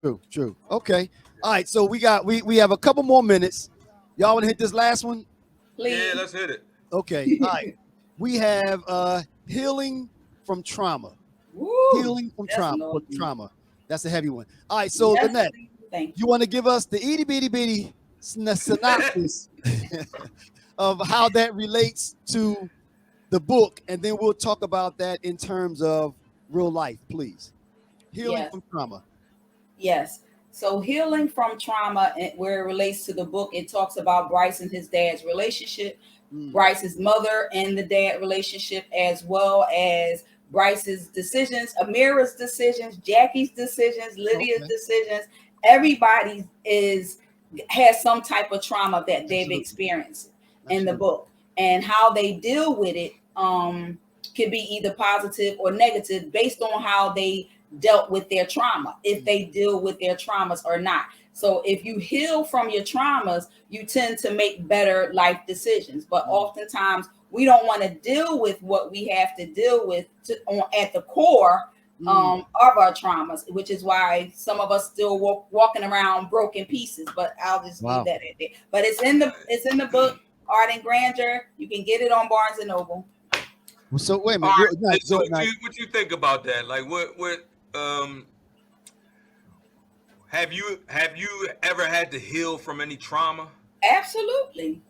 True, true. Okay. All right. So we have a couple more minutes. Y'all want to hit this last one? Yeah, Please. let's hit it. Okay. All right. We have healing from trauma. Woo, Healing from that's trauma. no easy. Trauma. That's a heavy one. All right. So Yes, Lynette, thank you you. want to give us the itty bitty bitty synopsis of how that relates to the book, and then we'll talk about that in terms of real life, please. Healing Yes. from trauma. Yes. So healing from trauma, where it relates to the book, it talks about Bryce and his dad's relationship, Mm, Bryce's mother and the dad relationship, as well as Bryce's decisions, Amira's decisions, Jackie's decisions, Lydia's okay. decisions. Everybody is has some type of trauma that they've Absolutely. experienced in the Absolutely. book, and how they deal with it can be either positive or negative based on how they dealt with their trauma, if they deal with their traumas or not. So if you heal from your traumas, you tend to make better life decisions. But oftentimes we don't want to deal with what we have to deal with at the core of our traumas, which is why some of us still walking around broken pieces. But I'll just leave Wow. that at that. But it's in the book, Art and Grandeur. You can get it on Barnes and Noble. So wait a All minute. right. So Go what ahead. you think about that? Like, what um have you ever had to heal from any trauma? Absolutely.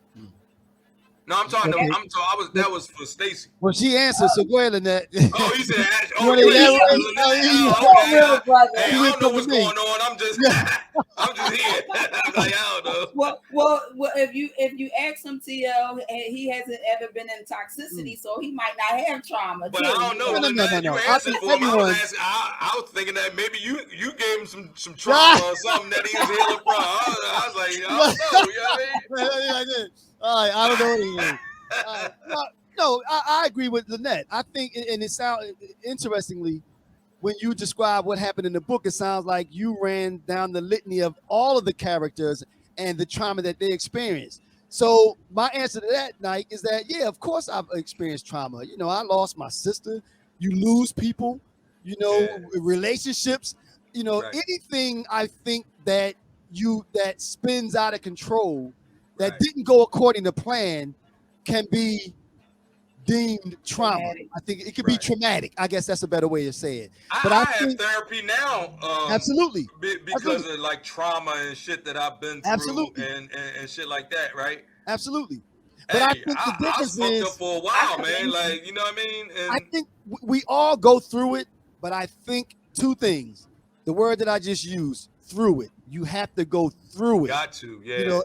No, I'm talking. Okay. I was that was for Stacy. Well, she answered, so go ahead, Lynette. Oh, you said. You Oh, want you to ain't He, talking elaborate? to he, Lynette. he's Oh, so okay. real, Hey, brother. You I went don't know from what's me. going on. I'm just, Yeah. I'm just here. I'm like, I don't know. Well, if you ask him, TL, he hasn't ever been in Mm. toxicity, so he might not have trauma But I too. don't know, No, no, no, no, Lynette. You no. I answered think for him. I was everyone. asking. I was thinking that maybe you gave him some trauma Ah! or something that he was healing from. I was like, I Yeah. don't know. You know what I I did. All right, I don't know anything. All right. No, I agree with Lynette. I think, and it sounds interestingly, when you describe what happened in the book, it sounds like you ran down the litany of all of the characters and the trauma that they experienced. So my answer to that, Nike, is that yeah, of course I've experienced trauma. You know, I lost my sister. You lose people. You know, Yeah. relationships. You know, Right. anything I think that spins out of control, that Right. didn't go according to plan, can be deemed trauma. Traumatic. I think it could be Right. traumatic. I guess that's a better way to say it. But I I have think therapy now, absolutely, because absolutely, of like trauma and shit that I've been through absolutely, and shit like that, right? absolutely. But I Hey, think the I was difference fucked up is, for a I while, man. commend you. Like, you know what I mean? I And think we all go through it. But I think two things. The word that I just used, through it. You have to go through it. got to, You yeah. know,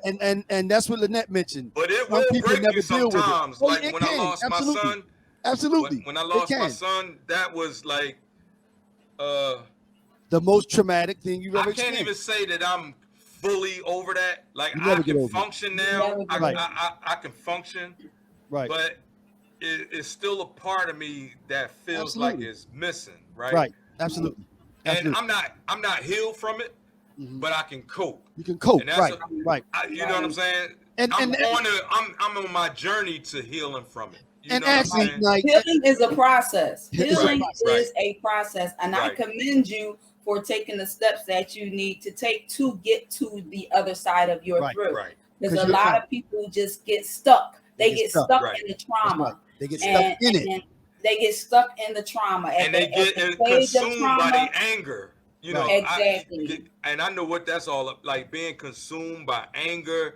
and that's what Lynette mentioned. But it Some will people break you never deal with it. sometimes. Oh, Like it when I can lost my absolutely, son, absolutely, when I it lost my can. son, that was like uh The most traumatic thing you've I ever can't even experienced. say that I'm fully over that. Like You I never get can over it. function You now. never get Right, over it. I can function, right, but it's still a part of me that feels like absolutely, it's missing, right? right, absolutely, And absolutely. I'm not healed from it, Hmm. but I can cope. You can cope. And that's Right, a, right. you know what I'm Right. saying? And I'm on my journey to healing from it. You and know what I'm actually, Right. saying? like, Healing is a process. it's a Right, Healing process. right, is a process. And I right, commend you for taking the steps that you need to take to get to the other side of your Right, through. right, Because because a you're lot right. of people just get stuck. They They get get stuck. stuck right. in the That's right. trauma. They get stuck And, in it. and they get stuck in the trauma. At And they the get stage of consumed by the trauma, anger. You Right. know, exactly. and I know what that's all like, being consumed by anger,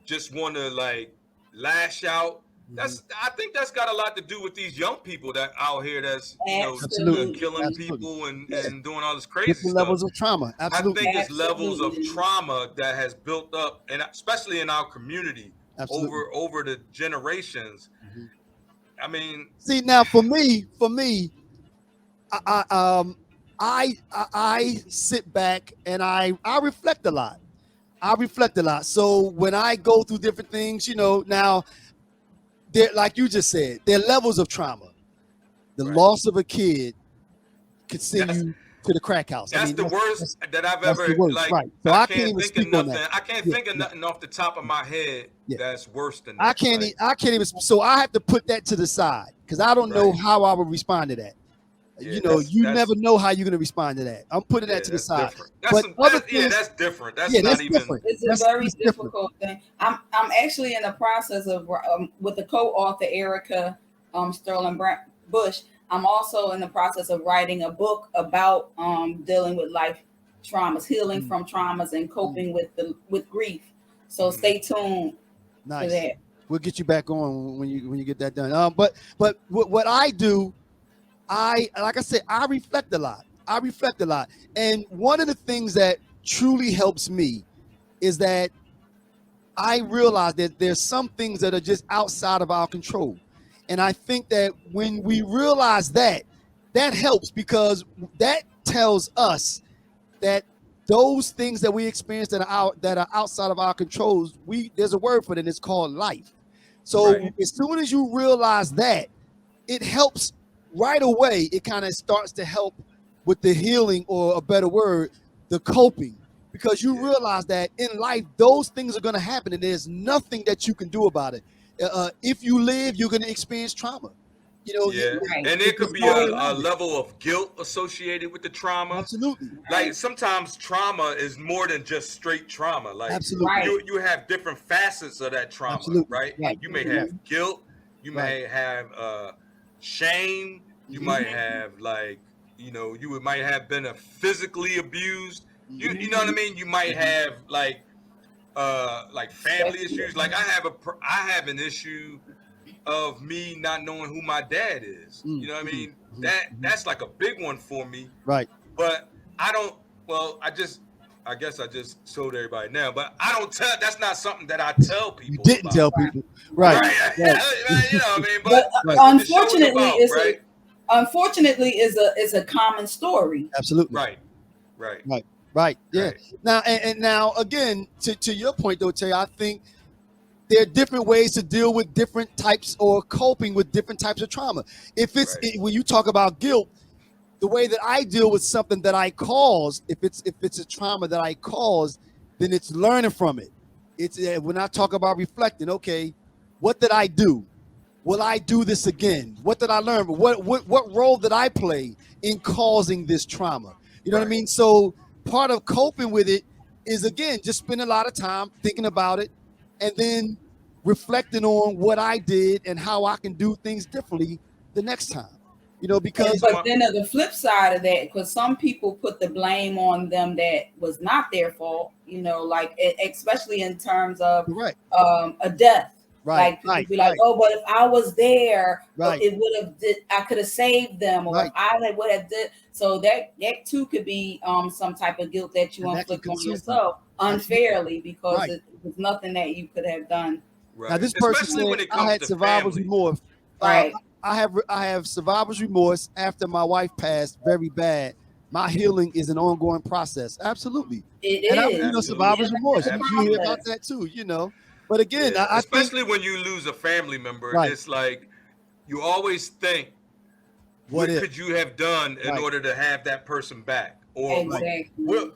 just want to like lash out. Hmm. I think that's got a lot to do with these young people that out here that's Absolutely, killing Absolutely. absolutely. people Yeah, and doing all this crazy different stuff. levels of trauma. I Absolutely, think it's levels of Absolutely. trauma that has built up, and especially in our community absolutely. over the generations. Hmm. I mean, See, now for me, I, I um, I sit back and I reflect a lot. I reflect a lot. So when I go through different things, now there, like you just said, there are levels of trauma. The right. loss of a kid could send That's you to the crack house. I That's mean, the worst that's that I've that's the ever worst, like. right? So I can't even speak on that. I can't Yeah, think of yeah, nothing off the top of my head yeah. that's worse than I that. can't. Like, I can't even. So I have to put that to the side because I don't know right, how I would respond to that. You know, you never know how you're going to respond to that. I'm putting that to the side. Different. That's different. That's yeah, not that's even. different. It's a very difficult thing. I'm actually in the process of with the co-author Erica Sterling Bush. I'm also in the process of writing a book about dealing with life traumas, healing from traumas, and coping with grief. So stay tuned for that. We'll get you back on when you get that done. But what I do, like I said, I reflect a lot. And one of the things that truly helps me is that I realize that there's some things that are just outside of our control. And I think that when we realize that, that helps, because that tells us that those things that we experience that are outside of our controls, there's a word for it, and it's called life. So as soon as you realize that, it helps right away. It kind of starts to help with the healing, or a better word, the coping, because you realize that in life, those things are going to happen, and there's nothing that you can do about it. If you live, you're going to experience trauma. You know, and there could be a level of guilt associated with the trauma. Absolutely. Like sometimes trauma is more than just straight trauma. Like you have different facets of that trauma, right? You may have guilt, you may have shame, you might have you might have been physically abused. You know what I mean? You might have like family issues. Like I have an issue of me not knowing who my dad is. You know what I mean? That's like a big one for me. Right. But I don't, I guess I just showed everybody now, but I don't tell, that's not something that I tell people. You didn't tell people. Right. You know what I mean? But unfortunately is a common story. Absolutely. Right. Yeah. Right. Now, and now again, to your point though, Terry, I think there are different ways to deal with different types, or coping with different types of trauma. If it's when you talk about guilt, the way that I deal with something that I caused, if it's a trauma that I caused, then it's learning from it. It's when I talk about reflecting. Okay, what did I do? Will I do this again? What did I learn? What role did I play in causing this trauma? You know what I mean? So part of coping with it is, again, just spend a lot of time thinking about it, and then reflecting on what I did and how I can do things differently the next time. You know, because but then the flip side of that, because some people put the blame on them that was not their fault, you know, like especially in terms of a death. Like people be like, oh, but if I was there, it would have I could have saved them, or if I would have did. So that too could be some type of guilt that you inflict on yourself unfairly, because it was nothing that you could have done. Now this person said, I had survivor's remorse. I have survivor's remorse after my wife passed very bad. My healing is an ongoing process. Absolutely. It is. Survivor's remorse. You hear about that too, you know. But again, I especially when you lose a family member, it's like you always think, what could you have done in order to have that person back? Or what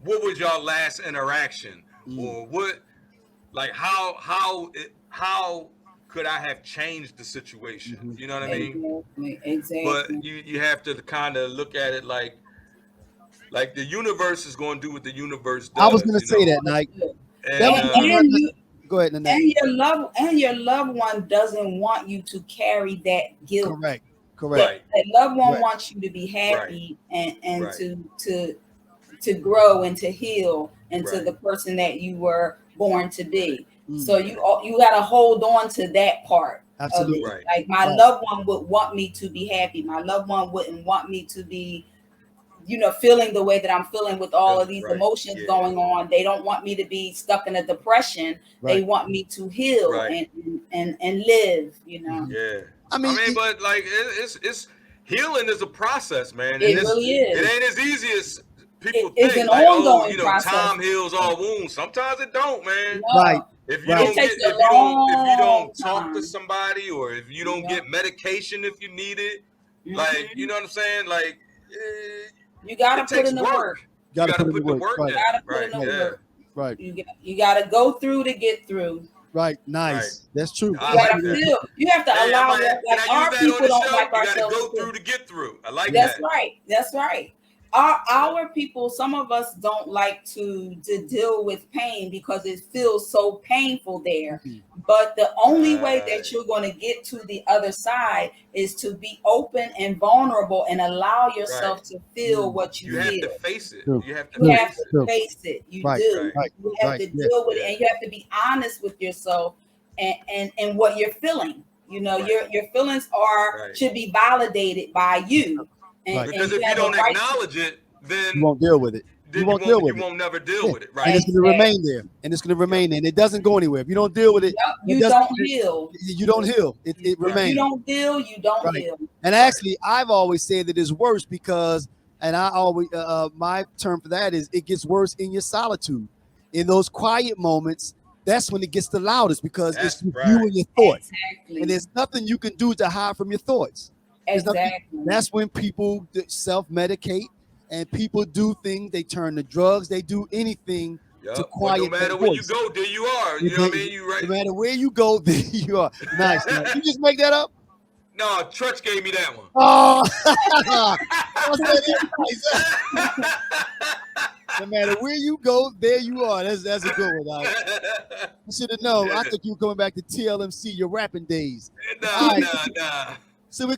was y'all last interaction? Or what, like how could I have changed the situation? You know what I mean? Exactly. But you have to kind of look at it like the universe is going to do what the universe does. I was going to say that, Nike. Go ahead, Nanette. And your loved one doesn't want you to carry that guilt. Correct. That loved one wants you to be happy and to grow and to heal into the person that you were born to be. So you got to hold on to that part. Absolutely. Of it. Like my loved one would want me to be happy. My loved one wouldn't want me to be, feeling the way that I'm feeling with all of these emotions going on. They don't want me to be stuck in a depression. They want me to heal and live, Yeah. I mean, but like it's healing is a process, man. It really is. It ain't as easy as people think. It's an ongoing process. Time heals all wounds. Sometimes it don't, man. Right. If you don't talk to somebody, or if you don't get medication if you need it, like, you know what I'm saying? Like, you gotta put in the work. You gotta put in the work. You gotta put in the work. Right. You gotta go through to get through. Right. Nice. Right. That's true. You have to allow like our people don't like ourselves. You gotta go through to get through. I like that. That's right. Our people, some of us don't like to deal with pain because it feels so painful there. But the only way that you're going to get to the other side is to be open and vulnerable and allow yourself to feel what you feel. You have to face it. You have to face it. You do. You have to deal with it, and you have to be honest with yourself and what you're feeling. You know, your feelings should be validated by you. Because if you don't acknowledge it, then you won't deal with it. You won't never deal with it, right? And it's going to remain there. And it's going to remain there. And it doesn't go anywhere. If you don't deal with it, you don't heal. You don't heal. It remains. You don't deal. You don't heal. And actually, I've always said that it's worse because, and I always my term for that is it gets worse in your solitude, in those quiet moments. That's when it gets the loudest because it's you and your thoughts, and there's nothing you can do to hide from your thoughts. Exactly. That's when people self-medicate and people do things. They turn to drugs. They do anything to quiet. No matter where you go, there you are. You know what I mean? You right. No matter where you go, there you are. Nice. You just make that up? No, Trutch gave me that one. Oh, no matter where you go, there you are. That's a good one. You should have known. I thought you were coming back to TLMC, your rapping days. Nah. So